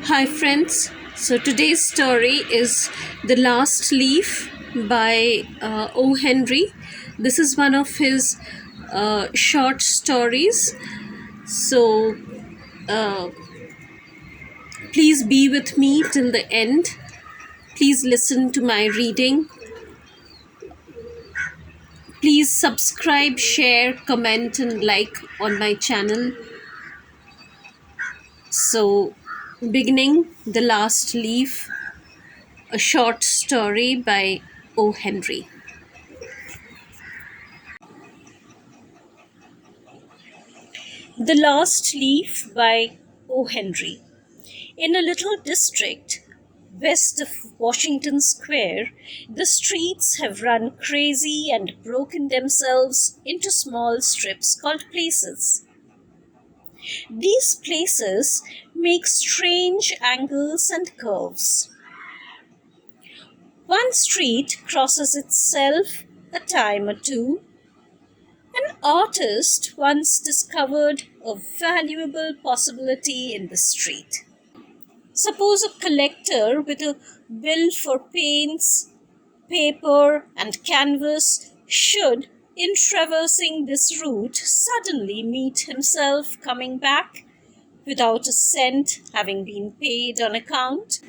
Hi, friends. So today's story is The Last Leaf by O. Henry. This is one of his short stories. So uh, please be with me till the end. Please listen to my reading. Please subscribe, share, comment, and like on my channel. So, beginning The Last Leaf, a short story by O. Henry. The Last Leaf by O. Henry. In a little district west of Washington Square, the streets have run crazy and broken themselves into small strips called places. These places make strange angles and curves. One street crosses itself a time or two. An artist once discovered a valuable possibility in the street. Suppose a collector with a bill for paints, paper, and canvas should, in traversing this route, suddenly meet himself coming back without a cent having been paid on account.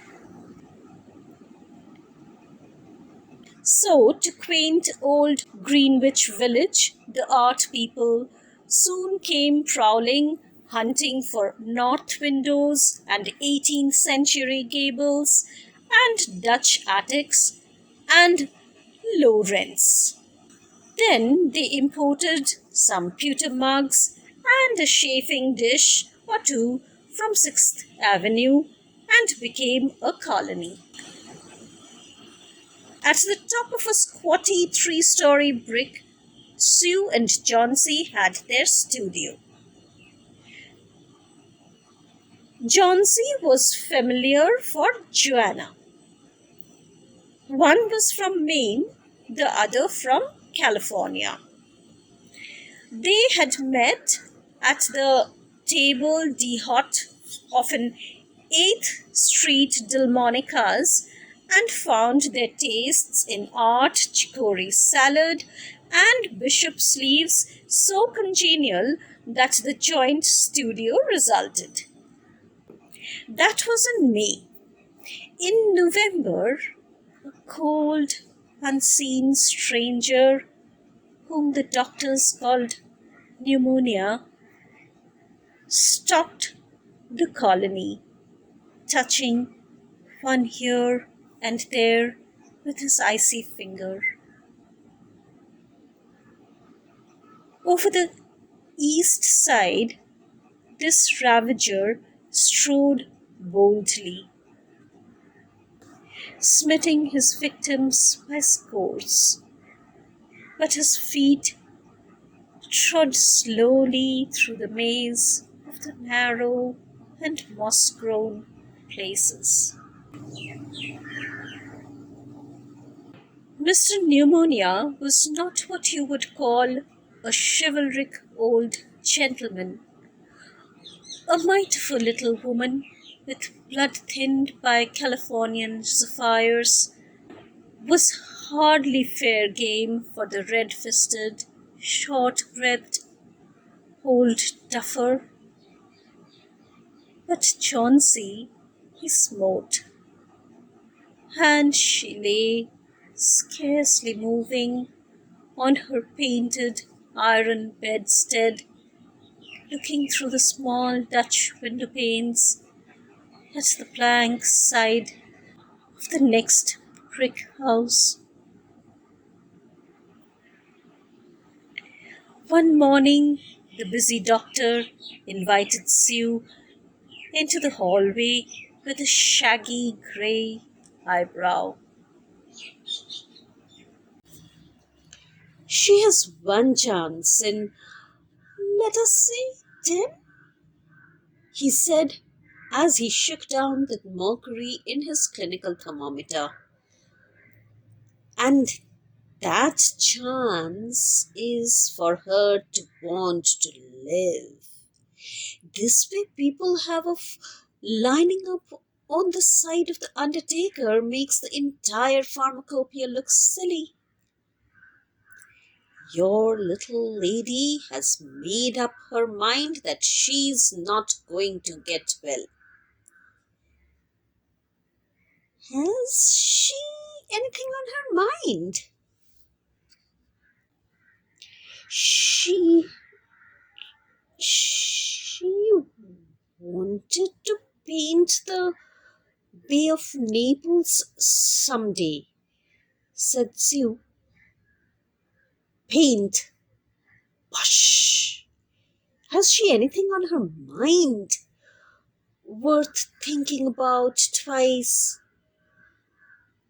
So, to quaint old Greenwich Village, the art people soon came prowling, hunting for north windows and 18th century gables and Dutch attics and low rents. Then they imported some pewter mugs and a chafing dish or two from 6th Avenue and became a colony. At the top of a squatty three-story brick, Sue and Johnsy had their studio. Johnsy was familiar for Joanna. One was from Maine, the other from California. They had met at the table d'hôte of an 8th Street Delmonico's and found their tastes in art, chicory salad, and bishop sleeves so congenial that the joint studio resulted. That was in May. In November, a cold, unseen stranger, whom the doctors called Pneumonia, stalked the colony, touching one here and there with his icy finger. Over the east side, this ravager strode boldly, smiting his victims by scores. But his feet trod slowly through the maze of the narrow and moss-grown places. Mr. Pneumonia was not what you would call a chivalric old gentleman. A mightiful little woman with blood thinned by Californian sapphires was hardly fair game for the red-fisted, short-breathed old duffer. But Chauncey he smote, and she lay, scarcely moving, on her painted iron bedstead, looking through the small Dutch window panes at the blank side of the next brick house. One morning, the busy doctor invited Sue into the hallway with a shaggy grey eyebrow. She has one chance in, let us say, 10, he said as he shook down the mercury in his clinical thermometer. And that chance is for her to want to live. This way, people have of lining up on the side of the undertaker makes the entire pharmacopoeia look silly. Your little lady has made up her mind that she's not going to get well. Has she anything on her mind? She she wanted to paint the Bay of Naples someday, said Sue. Paint? Hush! Has she anything on her mind worth thinking about twice?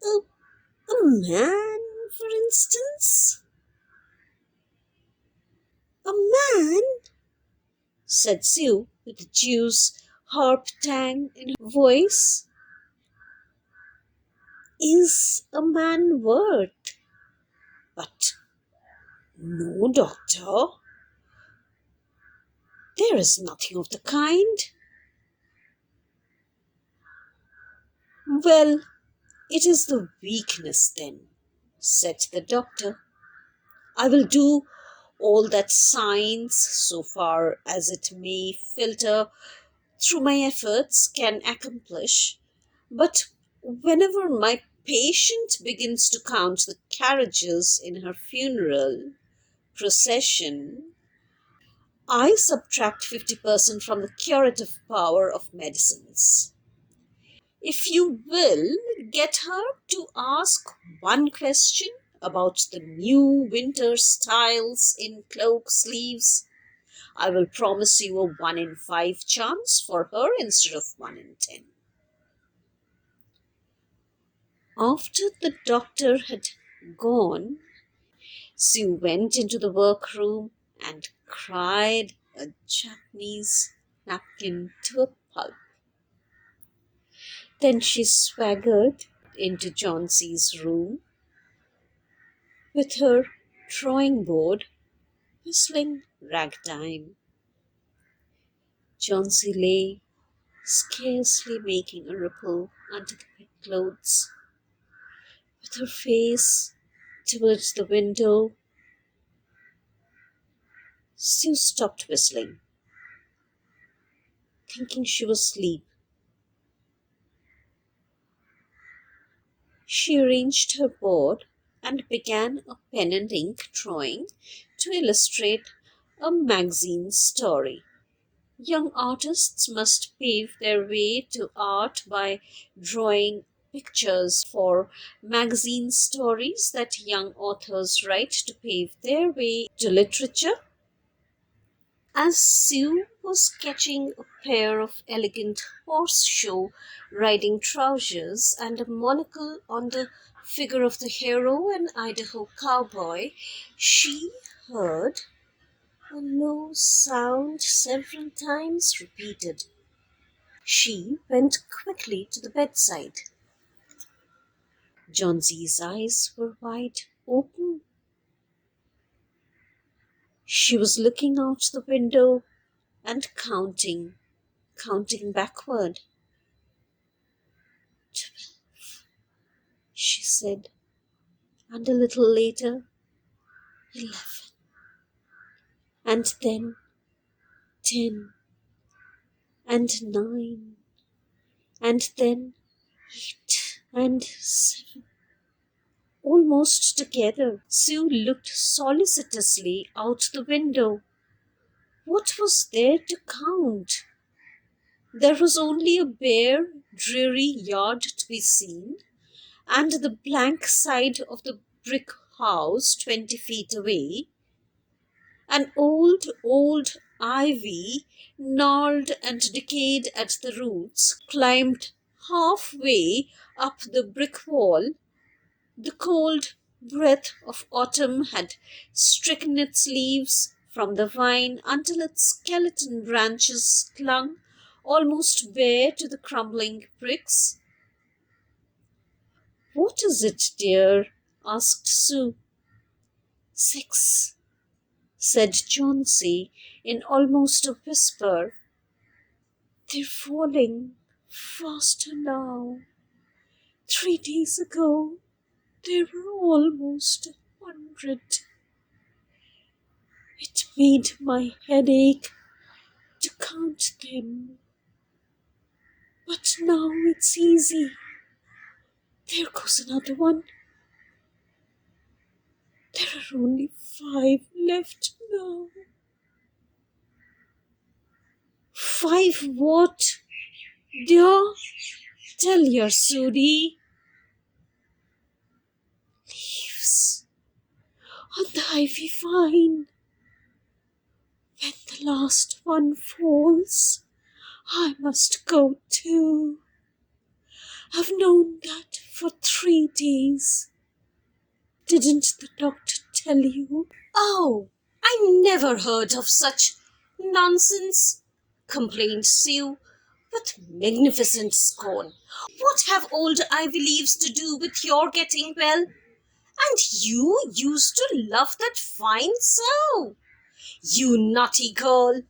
A, a man, for instance? A man? Said Sue with a juice harp tang in her voice. Is a man worth? But no, doctor. There is nothing of the kind. Well, it is the weakness then, said the doctor. I will do all that science, so far as it may filter through my efforts, can accomplish. But whenever my patient begins to count the carriages in her funeral procession, I subtract 50% from the curative power of medicines. If you will get her to ask one question about the new winter styles in cloak sleeves, I will promise you a 1 in 5 chance for her instead of 1 in 10. After the doctor had gone, Sue went into the workroom and cried a Japanese napkin to a pulp. Then she swaggered into Chauncey's room with her drawing board whistling ragtime. Chauncey lay, scarcely making a ripple under the bedclothes, with her face towards the window. Sue stopped whistling, thinking she was asleep. She arranged her board and began a pen and ink drawing to illustrate a magazine story. Young artists must pave their way to art by drawing pictures for magazine stories that young authors write to pave their way to literature. As Sue was sketching a pair of elegant horseshoe riding trousers and a monocle on the figure of the hero, an Idaho cowboy, she heard a low sound several times repeated. She went quickly to the bedside. Johnsey's eyes were wide open. She was looking out the window and counting backward. 12, she said, and a little later, 11, and then 10, and 9, and then 8, and 7. Almost together, Sue looked solicitously out the window. What was there to count? There was only a bare, dreary yard to be seen, and the blank side of the brick house 20 feet away. An old ivy, gnarled and decayed at the roots, climbed halfway up the brick wall. The cold breath of autumn had stricken its leaves from the vine until its skeleton branches clung almost bare to the crumbling bricks. What is it, dear? Asked Sue. 6, said Chauncey in almost a whisper. They're falling, Faster now. 3 days ago, there were almost 100. It made my head ache to count them. But now it's easy. There goes another one. There are only 5 left now. 5 what? Dear, tell your Sudi. Leaves on the ivy vine. When the last one falls, I must go too. I've known that for 3 days. Didn't the doctor tell you? Oh, I never heard of such nonsense, complained Sue with magnificent scorn. What have old ivy leaves to do with your getting well? And you used to love that vine so. You naughty girl,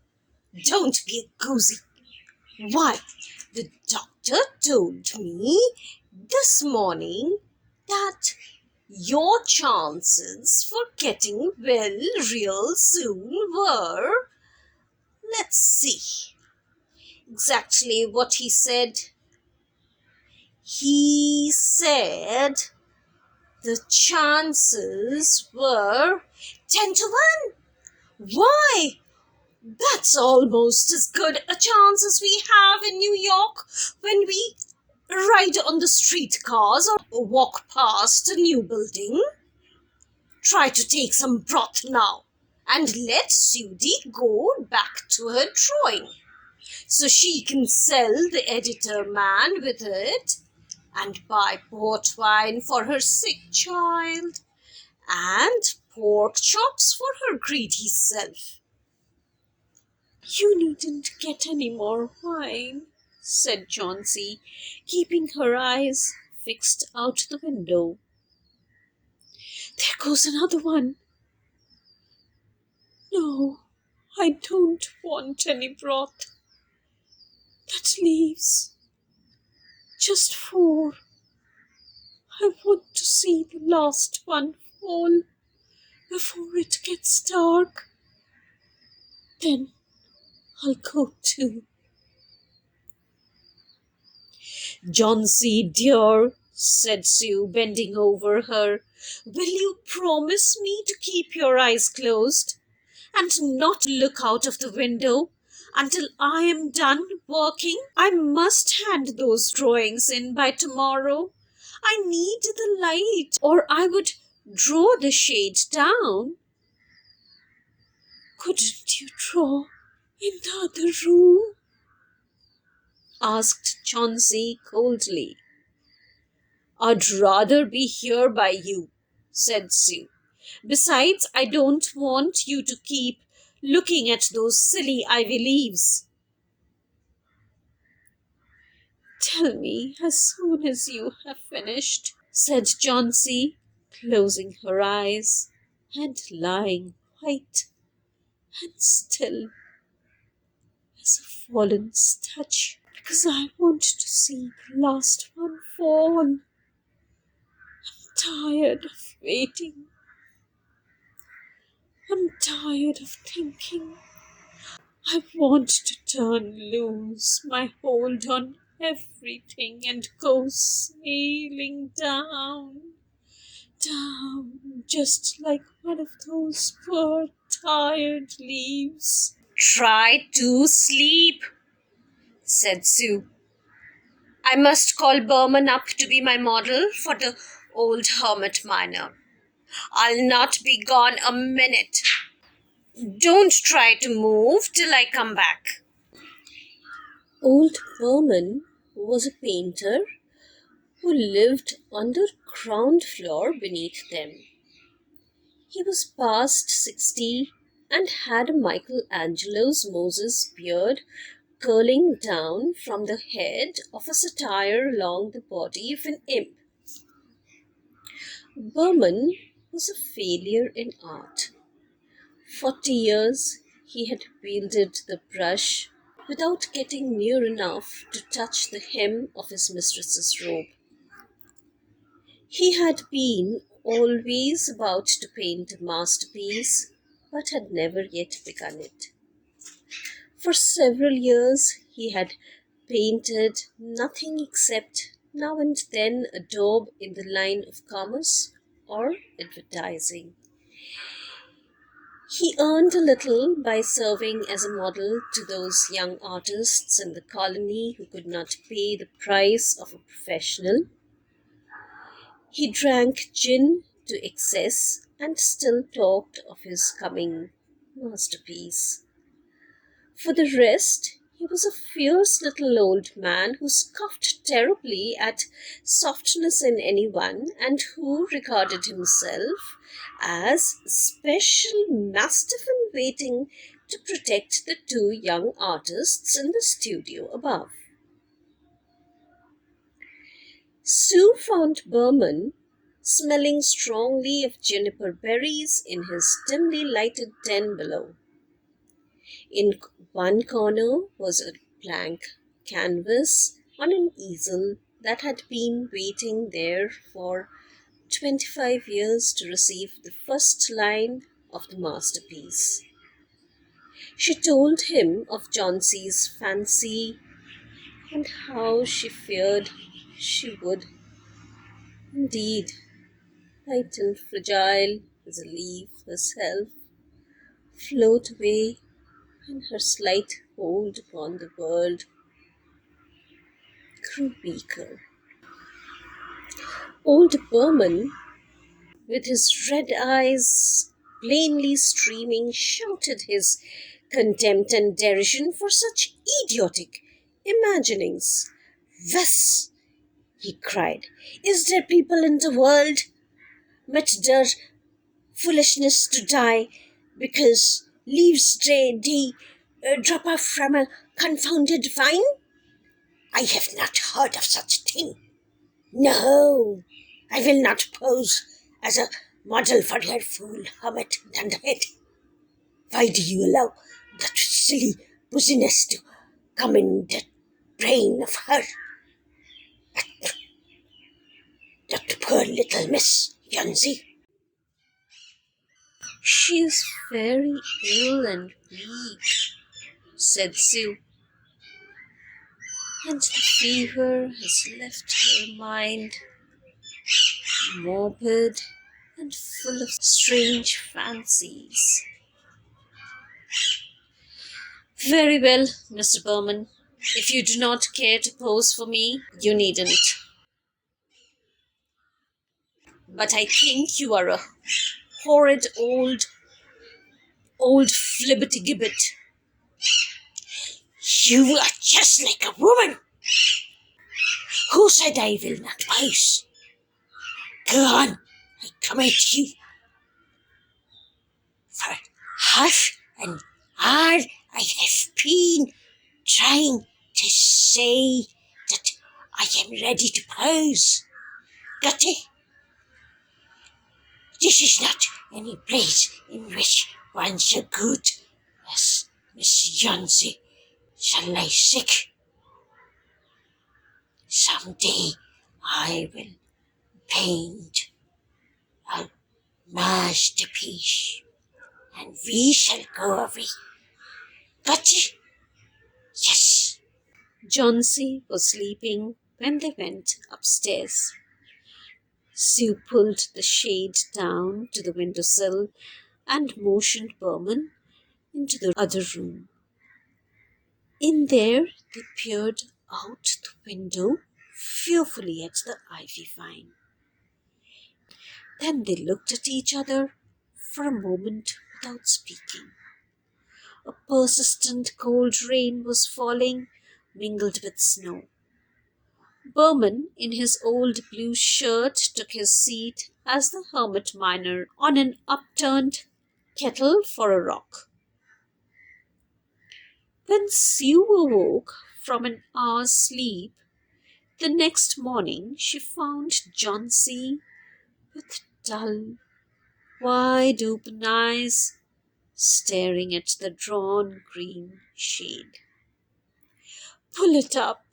don't be a goosey. Why, the doctor told me this morning that your chances for getting well real soon were, let's see exactly what he said. He said the chances were 10 to 1. Why? That's almost as good a chance as we have in New York when we ride on the streetcars or walk past a new building. Try to take some broth now and let Sudie go back to her drawing so she can sell the editor man with it and buy port wine for her sick child and pork chops for her greedy self. You needn't get any more wine, said Chauncey, keeping her eyes fixed out the window. There goes another one. No, I don't want any broth. That leaves just 4. I want to see the last one fall before it gets dark. Then I'll go too. Johnsy, dear, said Sue, bending over her, will you promise me to keep your eyes closed and not look out of the window until I am done working? I must hand those drawings in by tomorrow. I need the light, or I would draw the shade down. Couldn't you draw in the other room? Asked Chauncey coldly. I'd rather be here by you, said Sue. Besides, I don't want you to keep looking at those silly ivy leaves. Tell me as soon as you have finished, said Chauncey, closing her eyes and lying white and still as a fallen statue, because I want to see the last one fall. I'm tired of waiting. I'm tired of thinking. I want to turn loose my hold on everything and go sailing down, down, just like one of those poor tired leaves. Try to sleep, said Sue. I must call Berman up to be my model for the old hermit miner. I'll not be gone a minute. Don't try to move till I come back. Old Berman was a painter who lived on the ground floor beneath them. He was past 60 and had Michelangelo's Moses beard curling down from the head of a satyr along the body of an imp. Berman was a failure in art. 40 years he had wielded the brush without getting near enough to touch the hem of his mistress's robe. He had been always about to paint a masterpiece, but had never yet begun it. For several years he had painted nothing except now and then a daub in the line of commerce or advertising. He earned a little by serving as a model to those young artists in the colony who could not pay the price of a professional. He drank gin to excess and still talked of his coming masterpiece. For the rest, he was a fierce little old man who scoffed terribly at softness in anyone and who regarded himself as a special mastiff in waiting to protect the two young artists in the studio above. Sue found Berman smelling strongly of juniper berries in his dimly lighted den below. In one corner was a blank canvas on an easel that had been waiting there for 25 years to receive the first line of the masterpiece. She told him of Johnson's fancy and how she feared she would indeed, light and fragile as a leaf herself, float away, and her slight hold upon the world grew weaker. Old Berman, with his red eyes plainly streaming, shouted his contempt and derision for such idiotic imaginings. "Thus," he cried, "is there people in the world met their foolishness to die because leaves they drop off from a confounded vine? I have not heard of such a thing. No, I will not pose as a model for your fool hermit dunderhead. Why do you allow that silly business to come in the brain of her? That poor little Miss Yanzi. She is very ill and weak," said Sue, "and the fever has left her mind morbid and full of strange fancies." "Very well, Mr. Berman. If you do not care to pose for me, you needn't. But I think you are a horrid old flibbertigibbet." You are just like a woman. Who said I will not pose? Go on, I command you. For half an hour I have been trying to say that I am ready to pose. Got it? This is not any place in which one so good as Miss Yancey shall lie sick. Some day I will paint a masterpiece and we shall go away. Got it? Yes. Johnsy was sleeping when they went upstairs. Sue pulled the shade down to the windowsill and motioned Berman into the other room. In there, they peered out the window fearfully at the ivy vine. Then they looked at each other for a moment without speaking. A persistent cold rain was falling, mingled with snow. Berman, in his old blue shirt, took his seat as the hermit miner on an upturned kettle for a rock. When Sue awoke from an hour's sleep the next morning, she found Johnsy with dull, wide-open eyes staring at the drawn green shade. "Pull it up.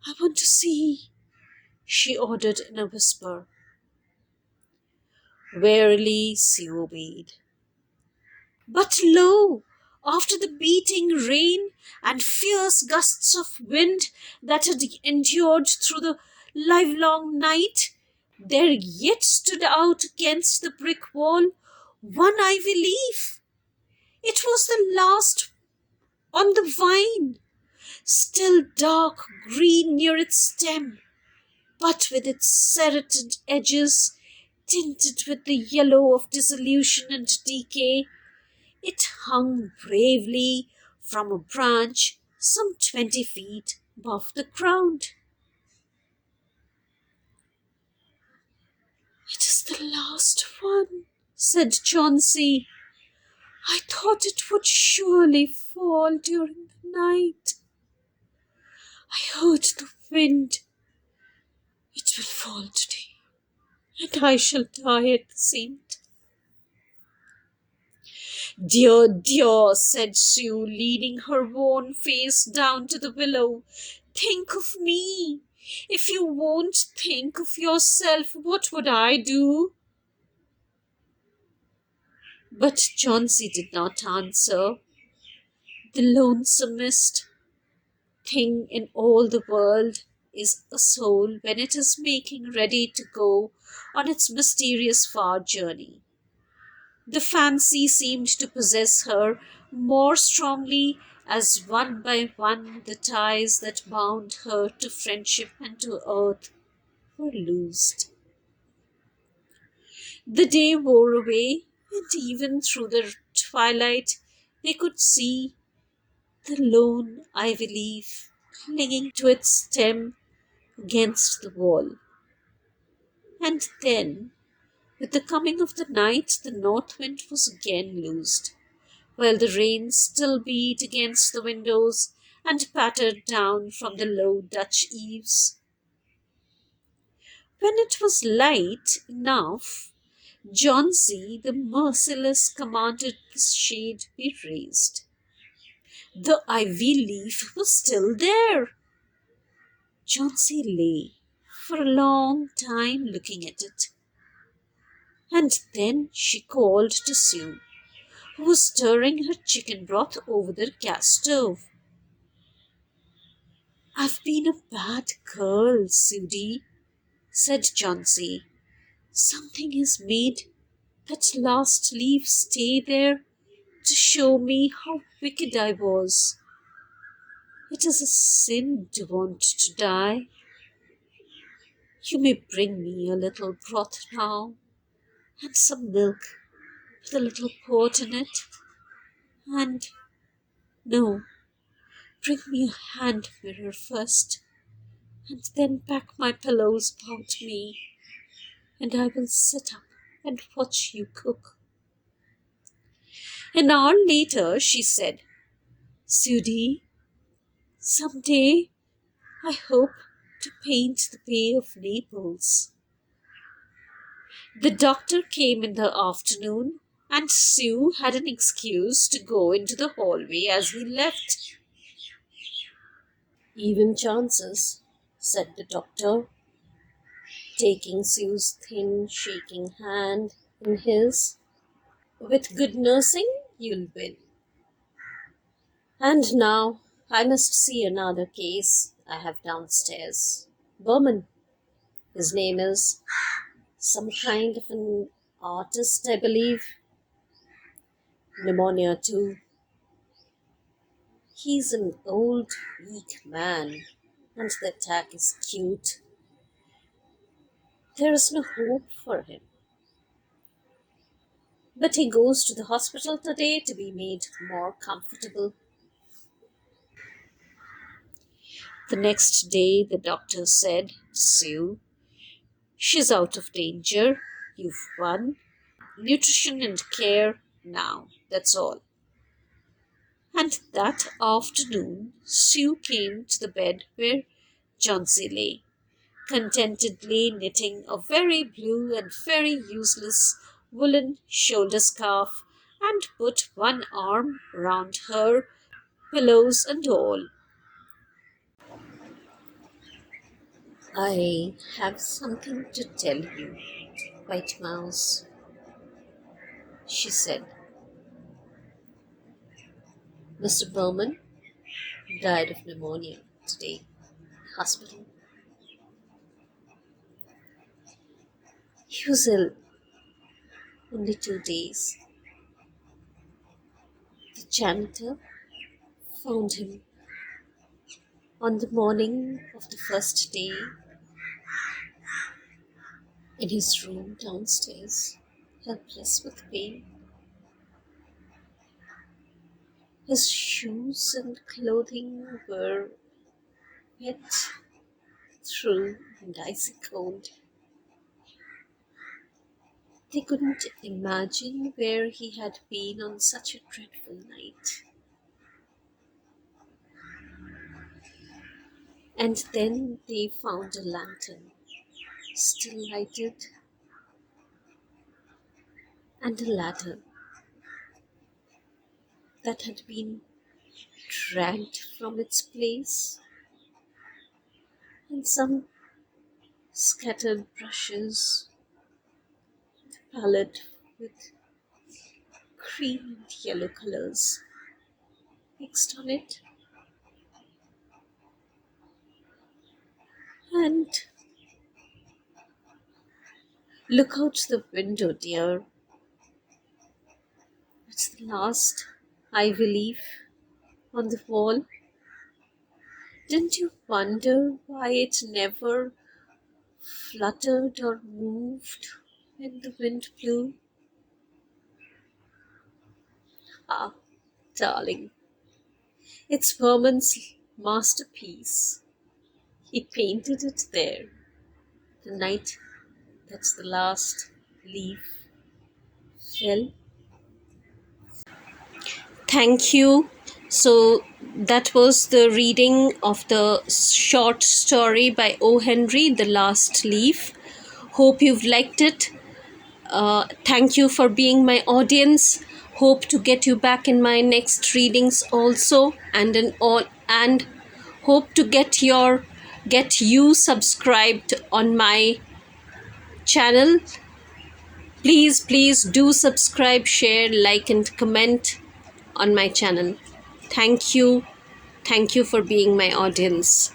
I want to see," she ordered in a whisper. Wearily Sue obeyed. But lo! After the beating rain and fierce gusts of wind that had endured through the livelong night, there yet stood out against the brick wall one ivy leaf. It was the last on the vine, still dark green near its stem, but with its serrated edges tinted with the yellow of dissolution and decay. It hung bravely from a branch some 20 feet above the ground. "It is the last one," said Chauncey. "I thought it would surely fall during the night. I heard the wind. It will fall today, and I shall die at the same time." "Dear, dear," said Sue, leaning her worn face down to the willow, "think of me. If you won't think of yourself, what would I do?" But Chauncey did not answer. The lonesomest thing in all the world is a soul when it is making ready to go on its mysterious far journey. The fancy seemed to possess her more strongly as one by one the ties that bound her to friendship and to earth were loosed. The day wore away, and even through the twilight they could see the lone ivy leaf clinging to its stem against the wall. And then, with the coming of the night, the north wind was again loosed, while the rain still beat against the windows and pattered down from the low Dutch eaves. When it was light enough, Johnsy the merciless commanded the shade be raised. The ivy leaf was still there. Johnsy lay for a long time looking at it, and then she called to Sue, who was stirring her chicken broth over the gas stove. "I've been a bad girl, Sudie," said Johnsy. "Something has made that last leaf stay there to show me how wicked I was. It is a sin to want to die. You may bring me a little broth now, and some milk with a little port in it. And no, bring me a hand mirror first, and then pack my pillows about me, and I will sit up and watch you cook." An hour later she said, "Sudie, some day I hope to paint the Bay of Naples." The doctor came in the afternoon, and Sue had an excuse to go into the hallway as he left. "Even chances," said the doctor, taking Sue's thin, shaking hand in his. "With good nursing, you'll win. And now I must see another case I have downstairs. Berman, his name is. Some kind of an artist, I believe. Pneumonia, too. He's an old, weak man, and the attack is acute. There is no hope for him. But he goes to the hospital today to be made more comfortable." The next day the doctor said to Sue, "She's out of danger. You've won. Nutrition and care now. That's all." And that afternoon Sue came to the bed where Johnsy lay, contentedly knitting a very blue and very useless woolen shoulder scarf, and put one arm round her, pillows and all. I have something to tell you, White Mouse, she said. Mr. Berman died of pneumonia today. Hospital. He was ill only 2 days. The janitor found him on the morning of the first day in his room downstairs, helpless with pain. His shoes and clothing were wet through and icy cold. They couldn't imagine where he had been on such a dreadful night. And then they found a lantern, still lighted, and a ladder that had been dragged from its place, and some scattered brushes, palette with cream and yellow colors mixed on it. And look out the window, dear. It's the last ivy leaf on the wall. Didn't you wonder why it never fluttered or moved when the wind blew? Ah, darling, it's Berman's masterpiece. He painted it there the night that the last leaf fell. Thank you. So that was the reading of the short story by O. Henry, The Last Leaf. Hope you've liked it. Thank you for being my audience. Hope to get you back in my next readings also, and hope to get you subscribed on my channel. Please do subscribe, share, like, and comment on my channel. Thank you. Thank you for being my audience.